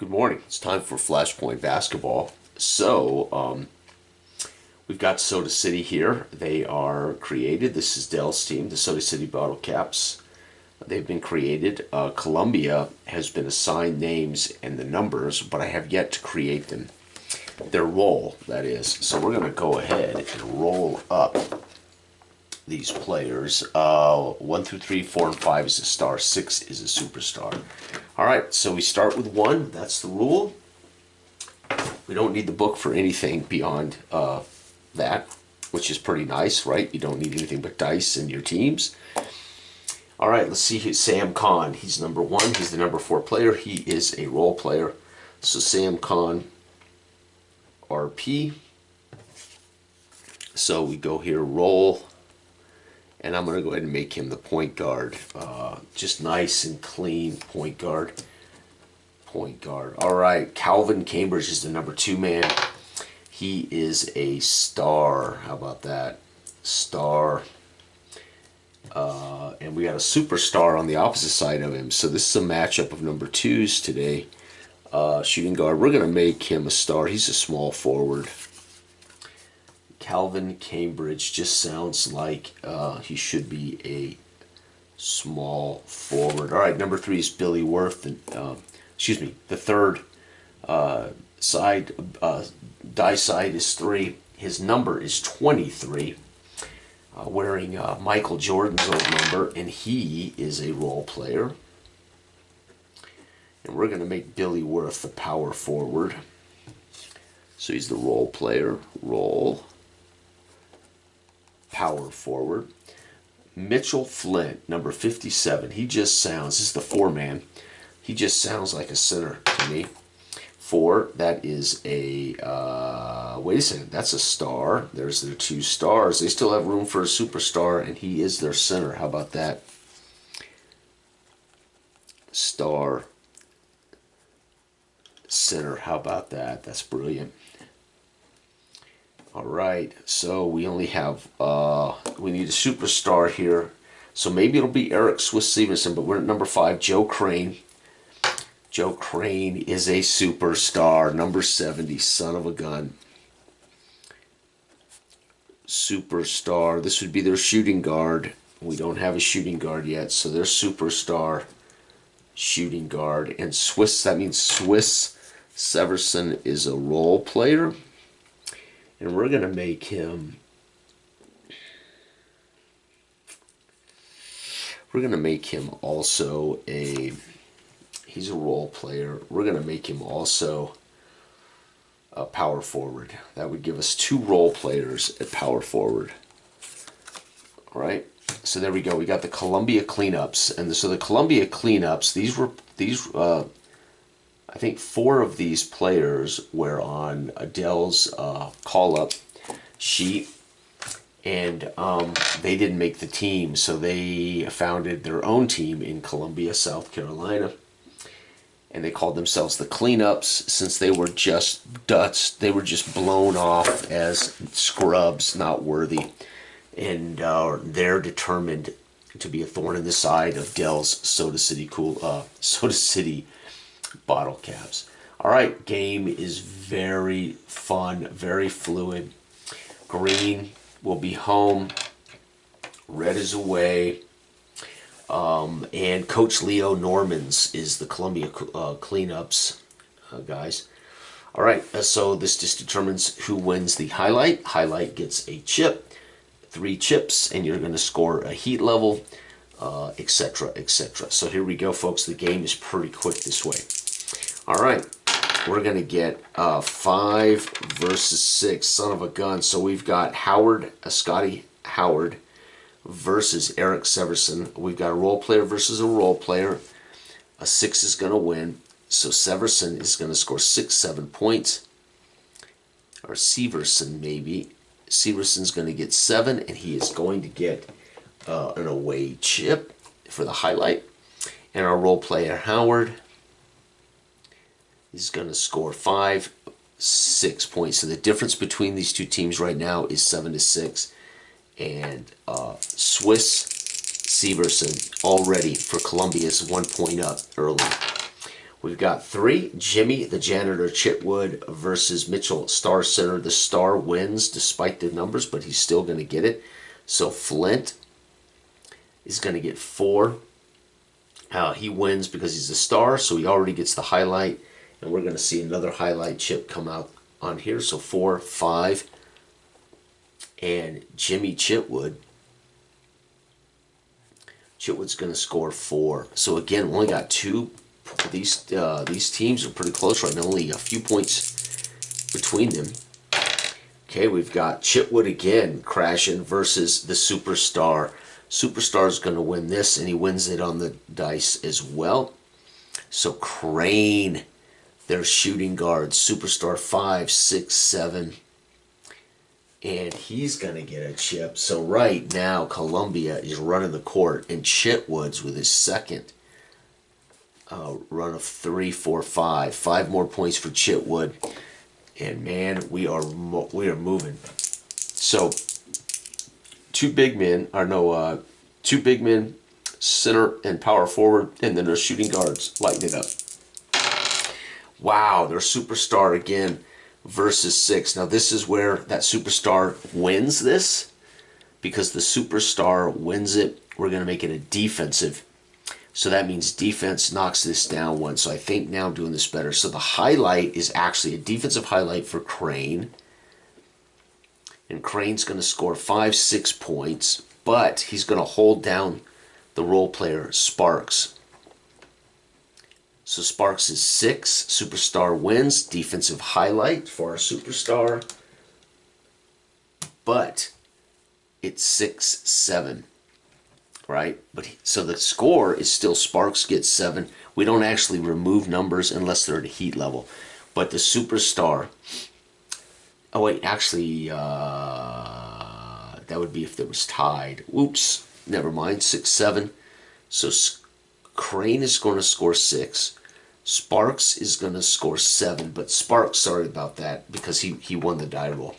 Good morning. It's time for Flashpoint basketball. We've got Soda City here. They are created. This is Dell's team, the Soda City Bottlecaps. They've been created. Columbia has been assigned names and the numbers, but I have yet to create them. Their role, that is. So we're going to go ahead and roll up these players. 1 through 3, 4, and 5 is a star. 6 is a superstar. All right, so we start with 1. That's the rule. We don't need the book for anything beyond that, which is pretty nice, right? You don't need anything but dice in your teams. All right, let's see here. Sam Khan, he's number 1. He's the number 4 player. He is a role player. So Sam Khan, RP. So we go here, roll. And I'm going to go ahead and make him the point guard. Just nice and clean point guard. Point guard. All right, Calvin Cambridge is the number 2 man. He is a star. How about that? Star. And we got a superstar on the opposite side of him. So this is a matchup of number 2s today. Shooting guard. We're going to make him a star. He's a small forward. Calvin Cambridge just sounds like he should be a small forward. All right, number 3 is Billy Worth. The third die side is 3. His number is 23, wearing Michael Jordan's old number, and he is a role player. And we're going to make Billy Worth the power forward. So he's the role player. Role. Power forward. Mitchell Flint, number 57. He just sounds, this is the 4-man. He just sounds like a center to me. 4, that is a, wait a second, that's a star. There's their 2 stars. They still have room for a superstar, and he is their center. How about that? Star. Center, how about that? That's brilliant. All right, so we only have, we need a superstar here. So maybe it'll be Eric Swiss Stevenson, but we're at number 5, Joe Crane. Joe Crane is a superstar, number 70, son of a gun. Superstar, this would be their shooting guard. We don't have a shooting guard yet, so they're superstar, shooting guard. And Swiss, that means Swiss Severson is a role player. And we're going to make him, also he's a role player. We're going to make him also a power forward. That would give us 2 role players at power forward. All right. So there we go. We got the Columbia cleanups. And so the Columbia cleanups, I think 4 of these players were on Adele's call-up sheet, and they didn't make the team, so they founded their own team in Columbia, South Carolina, and they called themselves the Cleanups since they were just duds. They were just blown off as scrubs, not worthy, and they're determined to be a thorn in the side of Dell's Soda City Bottlecaps. All right, game is very fun, very fluid. Green will be home. Red is away. And Coach Leo Normans is the Columbia cleanups, guys. All right, so this just determines who wins the highlight. Highlight gets a chip, 3 chips, and you're going to score a heat level, etc., etc. So here we go, folks. The game is pretty quick this way. All right, we're going to get 5 versus 6, son of a gun. So we've got Scotty Howard versus Eric Severson. We've got a role player versus a role player. A 6 is going to win. So Severson is going to score 6, 7 points. Or Severson, maybe. Severson's going to get 7, and he is going to get an away chip for the highlight. And our role player, Howard, is going to score 5, 6 points. So the difference between these 2 teams right now is 7 to 6. And Swiss Severson already for Columbia's 1 point up early. We've got 3, Jimmy, the janitor, Chitwood versus Mitchell, Star Center. The Star wins despite the numbers, but he's still going to get it. So Flint is going to get 4. He wins because he's a Star, so he already gets the highlight. And we're going to see another highlight chip come out on here. So 4, 5. And Jimmy Chitwood. Chitwood's going to score 4. So again, we only got 2. These teams are pretty close right now. Only a few points between them. Okay, we've got Chitwood again crashing versus the Superstar. Superstar is going to win this, and he wins it on the dice as well. So Crane, their shooting guard. Superstar 5, 6, 7. And he's going to get a chip. So right now, Columbia is running the court, and Chitwood's with his second run of 3, 4, 5. 5 more points for Chitwood. And man, we are moving. So 2 big men, center and power forward, and then their shooting guards lighten it up. Wow, their Superstar again versus 6. Now this is where that Superstar wins this, because the Superstar wins it. We're going to make it a defensive. So that means defense knocks this down 1. So I think now I'm doing this better. So the highlight is actually a defensive highlight for Crane. And Crane's going to score 5, 6 points. But he's going to hold down the role player, Sparks. So Sparks is 6. Superstar wins. Defensive highlight for our Superstar. But it's 6, 7. Right? So the score is still Sparks gets 7. We don't actually remove numbers unless they're at a heat level. But the Superstar... Oh, wait, actually, that would be if there was tied. Oops, never mind, 6, 7. So Crane is going to score 6. Sparks is going to score 7. But Sparks, sorry about that, because he won the die roll.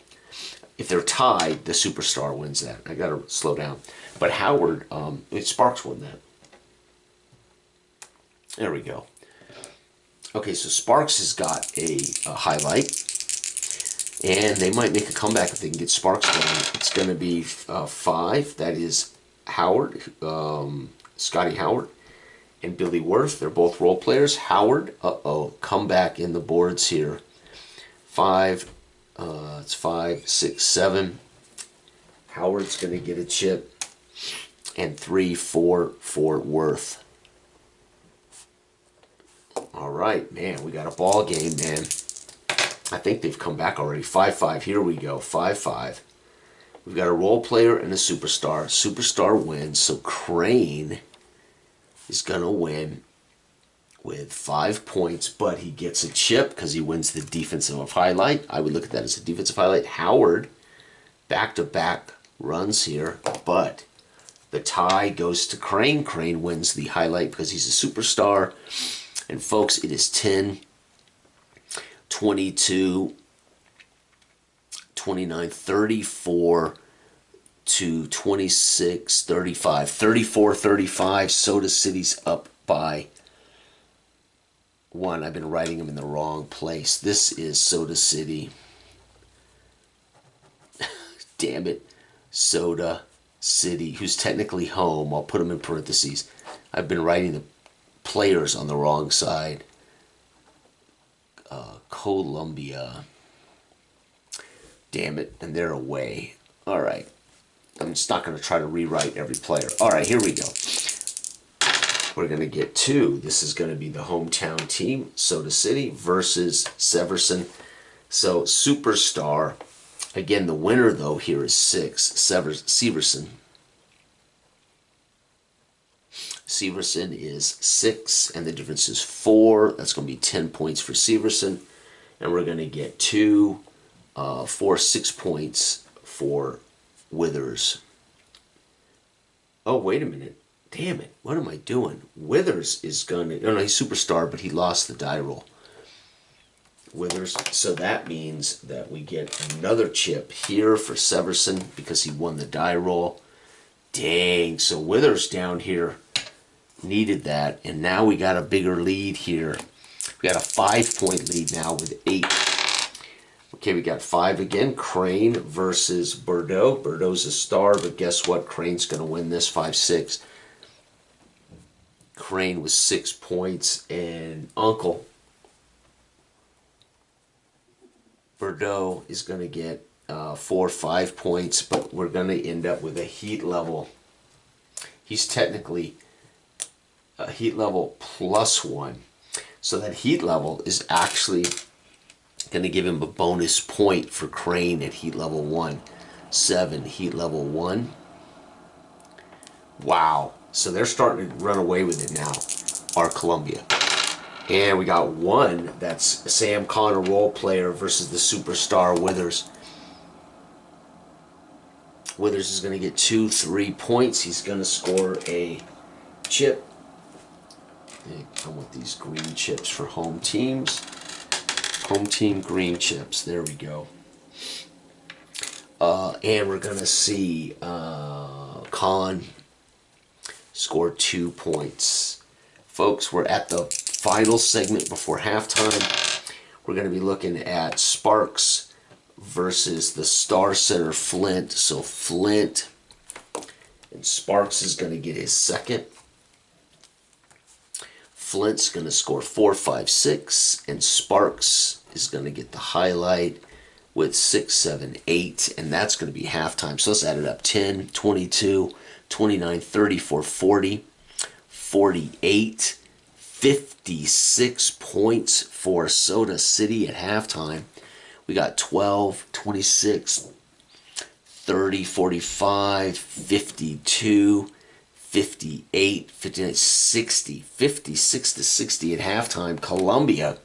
If they're tied, the Superstar wins that. I got to slow down. But Howard, Sparks won that. There we go. Okay, so Sparks has got a highlight. And they might make a comeback if they can get Sparks going. It's going to be 5. That is Howard, Scotty Howard, and Billy Worth. They're both role players. Howard, comeback in the boards here. 5, it's 5, 6, 7. Howard's going to get a chip. And 3, 4 for Worth. All right, man, we got a ball game, man. I think they've come back already. 5, 5. Here we go. 5, 5. We've got a role player and a Superstar. Superstar wins, so Crane is going to win with 5 points, but he gets a chip because he wins the defensive highlight. I would look at that as a defensive highlight. Howard, back-to-back runs here, but the tie goes to Crane. Crane wins the highlight because he's a Superstar. And folks, it is 10, 22, 29, 34 to 26, 35, 34, 35. Soda City's up by 1. I've been writing them in the wrong place. This is Soda City. Damn it. Soda City, who's technically home. I'll put them in parentheses. I've been writing the players on the wrong side. Columbia. Damn it, and they're away. All right. I'm just not going to try to rewrite every player. All right, here we go. We're going to get 2. This is going to be the hometown team, Soda City versus Severson. So Superstar. Again, the winner, though, here is 6. Severson. Severson is 6, and the difference is 4. That's going to be 10 points for Severson. And we're going to get 2, 4, 6 points for Withers. Oh, wait a minute. Damn it. What am I doing? Withers is going to... No, he's Superstar, but he lost the die roll. Withers. So that means that we get another chip here for Severson because he won the die roll. Dang. So Withers down here needed that. And now we got a bigger lead here. We got a 5-point lead now with 8. Okay, we got 5 again. Crane versus Bordeaux. Bordeaux's a star, but guess what? Crane's going to win this 5-6. Crane with 6 points, and Uncle Bordeaux is going to get 4 or 5 points, but we're going to end up with a heat level. He's technically a heat level +1. So that heat level is actually going to give him a bonus point for Crane at heat level 1. 7, heat level 1. Wow. So they're starting to run away with it now, our Columbia. And we got 1, that's Sam Connor, role player, versus the superstar Withers. Withers is going to get 2, 3 points. He's going to score a chip. They come with these green chips for home teams. Home team green chips. There we go. And we're going to see Con score 2 points. Folks, we're at the final segment before halftime. We're going to be looking at Sparks versus the Star Center Flint. So Flint and Sparks is going to get his second. Flint's going to score 4, 5, 6, and Sparks is going to get the highlight with 6, 7, 8, and that's going to be halftime. So let's add it up. 10, 22, 29, 34, 40, 48, 56 points for Soda City at halftime. We got 12, 26, 30, 45, 52, 58, 59, 60, 56 to 60 at halftime. Columbia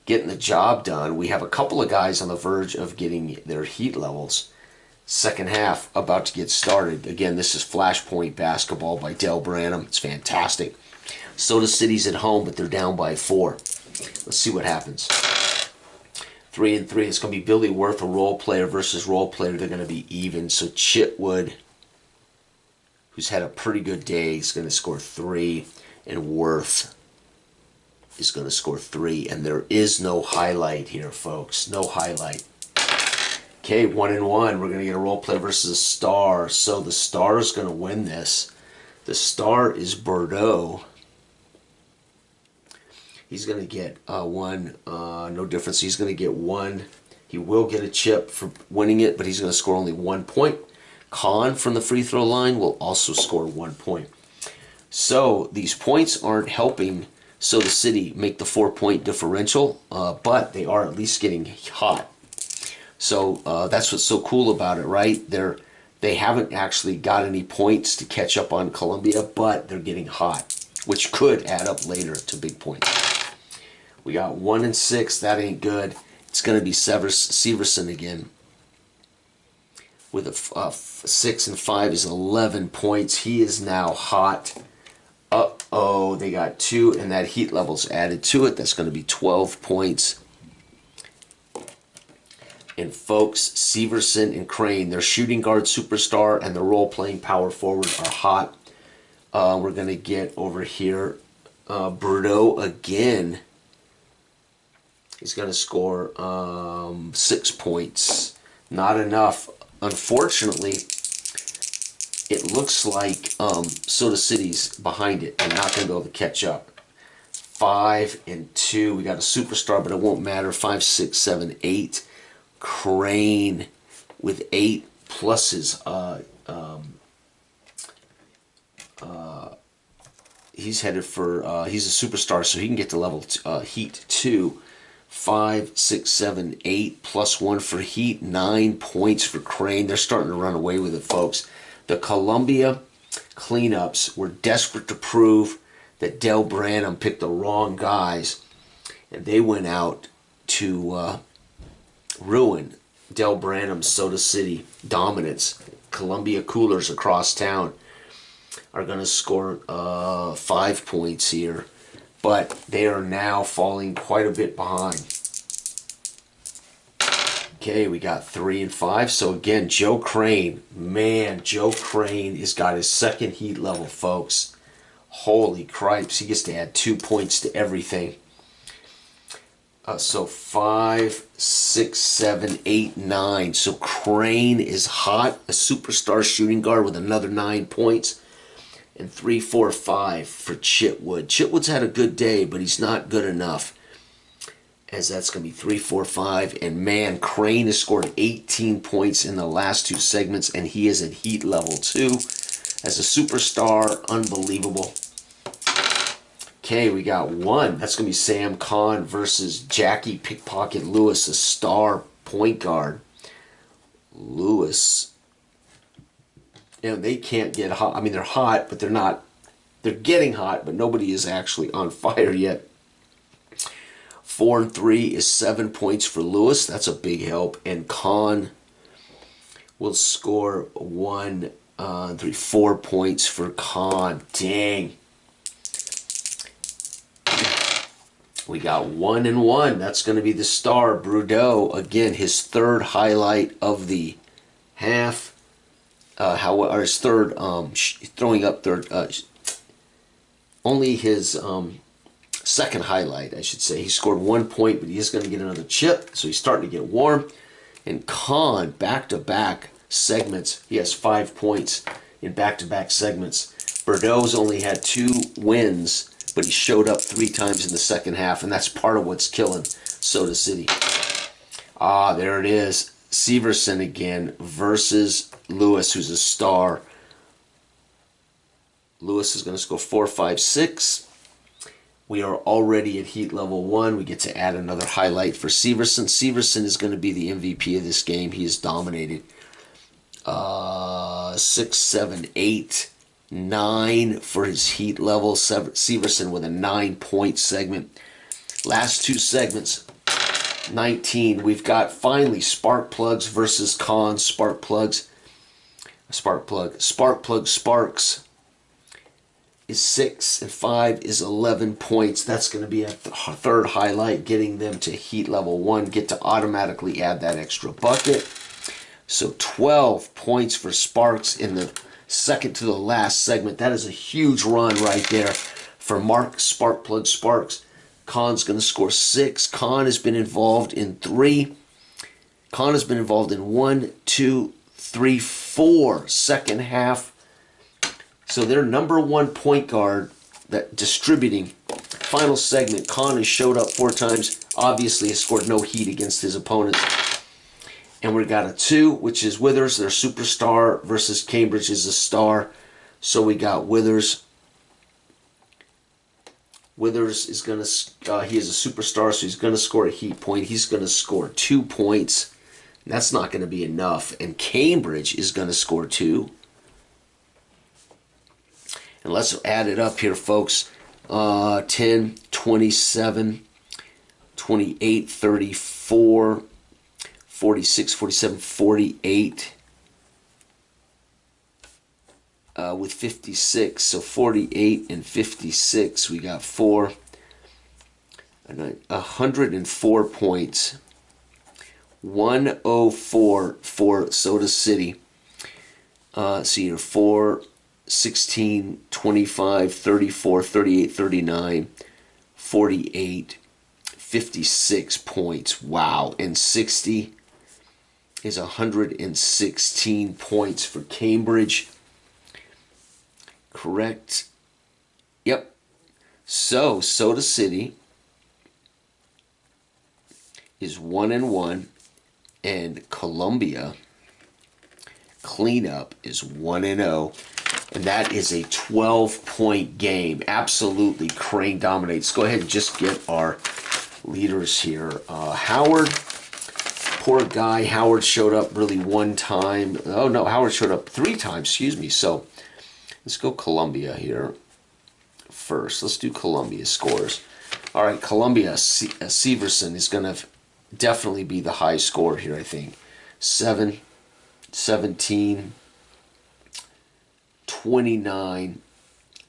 getting the job done. We have a couple of guys on the verge of getting their heat levels. Second half about to get started. Again, this is Flashpoint basketball by Del Branham. It's fantastic. Soda City's at home, but they're down by 4. Let's see what happens. 3 and 3. It's going to be Billy Worth, a role player, versus role player. They're going to be even. So Chitwood, who's had a pretty good day, is going to score 3, and Worth is going to score 3. And there is no highlight here, folks. No highlight. Okay, 1 and 1. We're going to get a role player versus a star. So the star is going to win this. The star is Bordeaux. He's going to get 1. No difference. He's going to get 1. He will get a chip for winning it, but he's going to score only 1 point. Khan from the free throw line will also score 1 point. So these points aren't helping Soda City make the 4-point differential, but they are at least getting hot. So that's what's so cool about it, right? They haven't actually got any points to catch up on Columbia, but they're getting hot, which could add up later to big points. We got 1 and 6. That ain't good. It's going to be Severson again. With a 6 and 5 is 11 points. He is now hot. Uh-oh, they got 2, and that heat level's added to it. That's going to be 12 points. And folks, Severson and Crane, their shooting guard superstar and the role-playing power forward are hot. We're going to get over here Bordeaux again. He's going to score 6 points. Not enough. Unfortunately, it looks like Soda City's behind it and not going to be able to catch up. 5 and 2. We got a superstar, but it won't matter. 5, 6, 7, 8. Crane with 8 plus his he's headed for he's a superstar, so he can get to level heat 2. 5, 6, 7, 8 plus 1 for heat. 9 points for Crane. They're starting to run away with it, folks. The Columbia cleanups were desperate to prove that Del Branham picked the wrong guys, and they went out to ruin Del Branham's Soda City dominance. Columbia Coolers across town are going to score 5 points here, but they are now falling quite a bit behind. Okay, we got 3 and 5. So again, Joe Crane, man, Joe Crane has got his second heat level, folks. Holy cripes, he gets to add 2 points to everything. So 5, 6, 7, 8, 9. So Crane is hot, a superstar shooting guard with another 9 points. And 3, 4, 5 for Chitwood. Chitwood's had a good day, but he's not good enough. As that's going to be 3, 4, 5. And man, Crane has scored 18 points in the last 2 segments, and he is at Heat level 2. As a superstar, unbelievable. Okay, we got 1. That's going to be Sam Kahn versus Jackie Pickpocket Lewis, a star point guard. Lewis. You know, they can't get hot. I mean, they're hot, but they're not. They're getting hot, but nobody is actually on fire yet. 4 and 3 is 7 points for Lewis. That's a big help. And Kahn will score 1, 3, 4 points for Kahn. Dang. We got 1 and 1. That's going to be the star. Brudeau, again, his 3rd highlight of the half. Or his 3rd, throwing up 3rd. Only his 2nd highlight, I should say. He scored 1 point, but he is going to get another chip, so he's starting to get warm. And Kahn, back-to-back segments. He has 5 points in back-to-back segments. Bordeaux's only had 2 wins, but he showed up 3 times in the second half, and that's part of what's killing Soda City. Ah, there it is. Severson again versus Lewis, who's a star. Lewis is going to score 4, 5, 6. We are already at Heat level 1. We get to add another highlight for Severson. Severson is going to be the MVP of this game. He has dominated. 6, 7, 8, 9 for his Heat level. Severson with a 9-point segment. Last 2 segments, 19. We've got finally Sparkplugs versus Kahn. Sparkplugs. Sparks is 6 and 5 is 11 points. That's going to be a 3rd highlight, getting them to Heat level 1. Get to automatically add that extra bucket. So 12 points for Sparks in the second to the last segment. That is a huge run right there for Mark Sparkplug Sparks. Kahn's going to score 6. Kahn has been involved in 3. Kahn has been involved in 1, 2, 3, 4 second half. So their number 1 point guard that distributing final segment. Kahn has showed up 4 times. Obviously has scored no heat against his opponents. And we got a 2, which is Withers, their superstar, versus Cambridge is a star. So we got Withers. Withers is going to, he is a superstar, so he's going to score a heat point. He's going to score 2 points. And that's not going to be enough. And Cambridge is going to score 2. And let's add it up here, folks. 10, 27, 28, 34, 46, 47, 48. With 56, so 48 and 56, we got 104 points. 104 for Soda City. See here, 4, 16, 25, 34, 38, 39, 48, 56 points. Wow. And 60 is 116 points for Cambridge. Correct. Yep. So Soda City is 1 and 1, and Columbia Cleanup is 1 and 0. And that is a 12-point game. Absolutely, Crane dominates. Go ahead and just get our leaders here. Howard, poor guy. Howard showed up really 1 time. Oh, no, Howard showed up 3 times, excuse me. So let's go Columbia here first. Let's do Columbia scores. All right, Columbia, Severson is going to definitely be the high score here, I think. 7, 17, 29,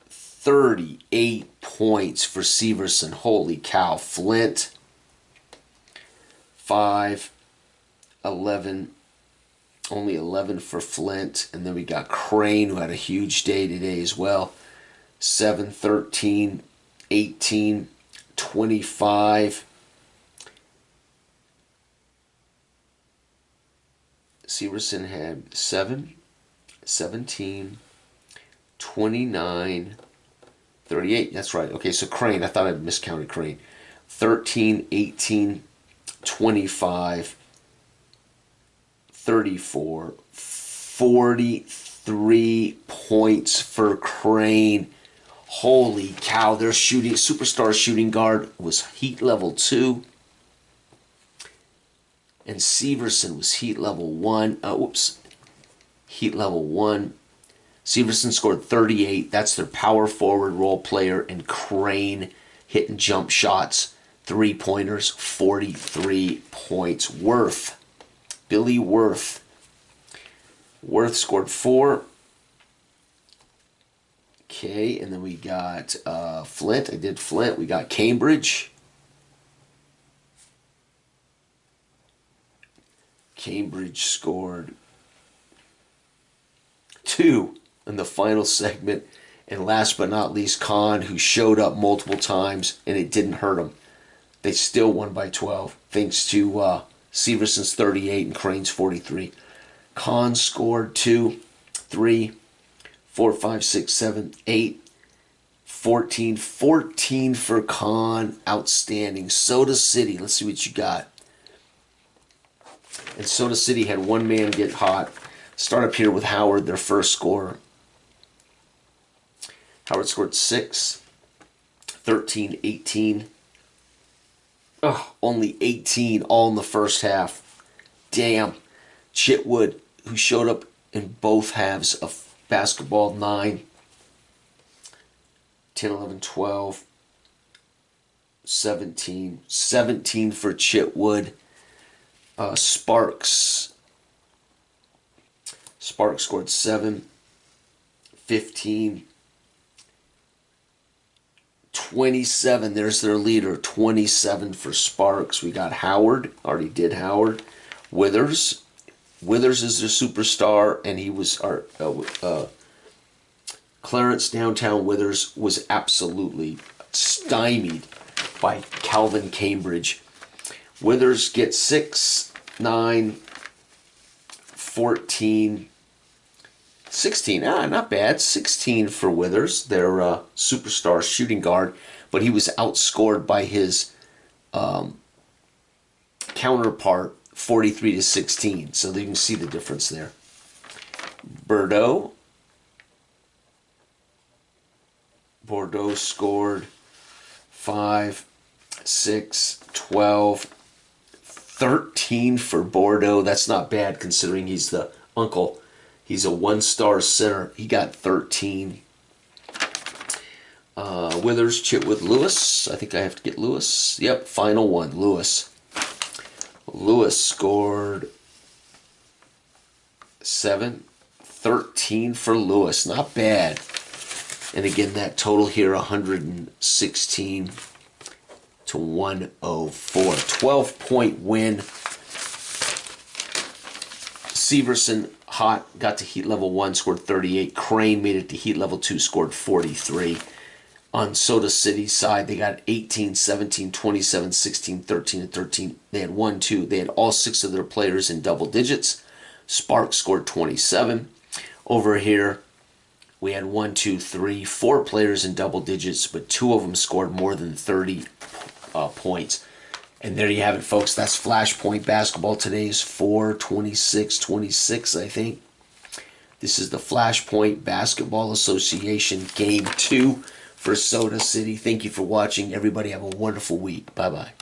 38 points for Severson. Holy cow. Flint, 5, 11, only 11 for Flint. And then we got Crane, who had a huge day today as well. 7, 13, 18, 25, Severson had 7, 17, 29, 38. That's right. Okay, so Crane, I thought I miscounted Crane. 13, 18, 25, 34, 43 points for Crane. Holy cow, their superstar shooting guard was heat level 2. And Severson was heat level 1. Heat level 1. Severson scored 38. That's their power forward role player. And Crane hitting jump shots. 3-pointers, 43 points. Billy Worth. Worth scored 4. Okay, and then we got Flint. I did Flint. We got Cambridge. Cambridge scored 2 in the final segment. And last but not least, Kahn, who showed up multiple times, and it didn't hurt him. They still won by 12, thanks to Severson's 38 and Crane's 43. Kahn scored 2, 3, 4, 5, 6, 7, 8, 14. 14 for Kahn. Outstanding. Soda City, let's see what you got. And Soda City had one man get hot. Start up here with Howard, their first scorer. Howard scored 6, 13, 18. Only 18 all in the first half. Damn. Chitwood, who showed up in both halves of basketball, 9, 10, 11, 12, 17. 17 for Chitwood. Sparks scored 7, 15, 27. There's their leader, 27 for Sparks. We got Howard. Already did Howard. Withers is their superstar, and he was our Clarence Downtown Withers was absolutely stymied by Calvin Cambridge. Withers gets 6, 9, 14, 16. Not bad. 16 for Withers, their superstar shooting guard. But he was outscored by his counterpart, 43 to 16. So you can see the difference there. Bordeaux scored 5, 6, 12, 13 for Bordeaux. That's not bad considering he's the uncle. He's a one-star center. He got 13. Withers, Chitwood, Lewis. I think I have to get Lewis. Yep, final one, Lewis. Lewis scored 7, 13 for Lewis. Not bad. And again, that total here, 116 to 104. 12-point win. Severson, hot, got to heat level 1, scored 38. Crane made it to heat level 2, scored 43. On Soda City's side, they got 18, 17, 27, 16, 13, and 13. They had 1, 2. They had all 6 of their players in double digits. Sparks scored 27. Over here, we had 1, 2, 3, 4 players in double digits, but 2 of them scored more than 30 points. And there you have it, folks. That's Flashpoint basketball. Today's 4/26/26, I think. This is the Flashpoint Basketball Association Game 2 for Soda City. Thank you for watching. Everybody have a wonderful week. Bye-bye.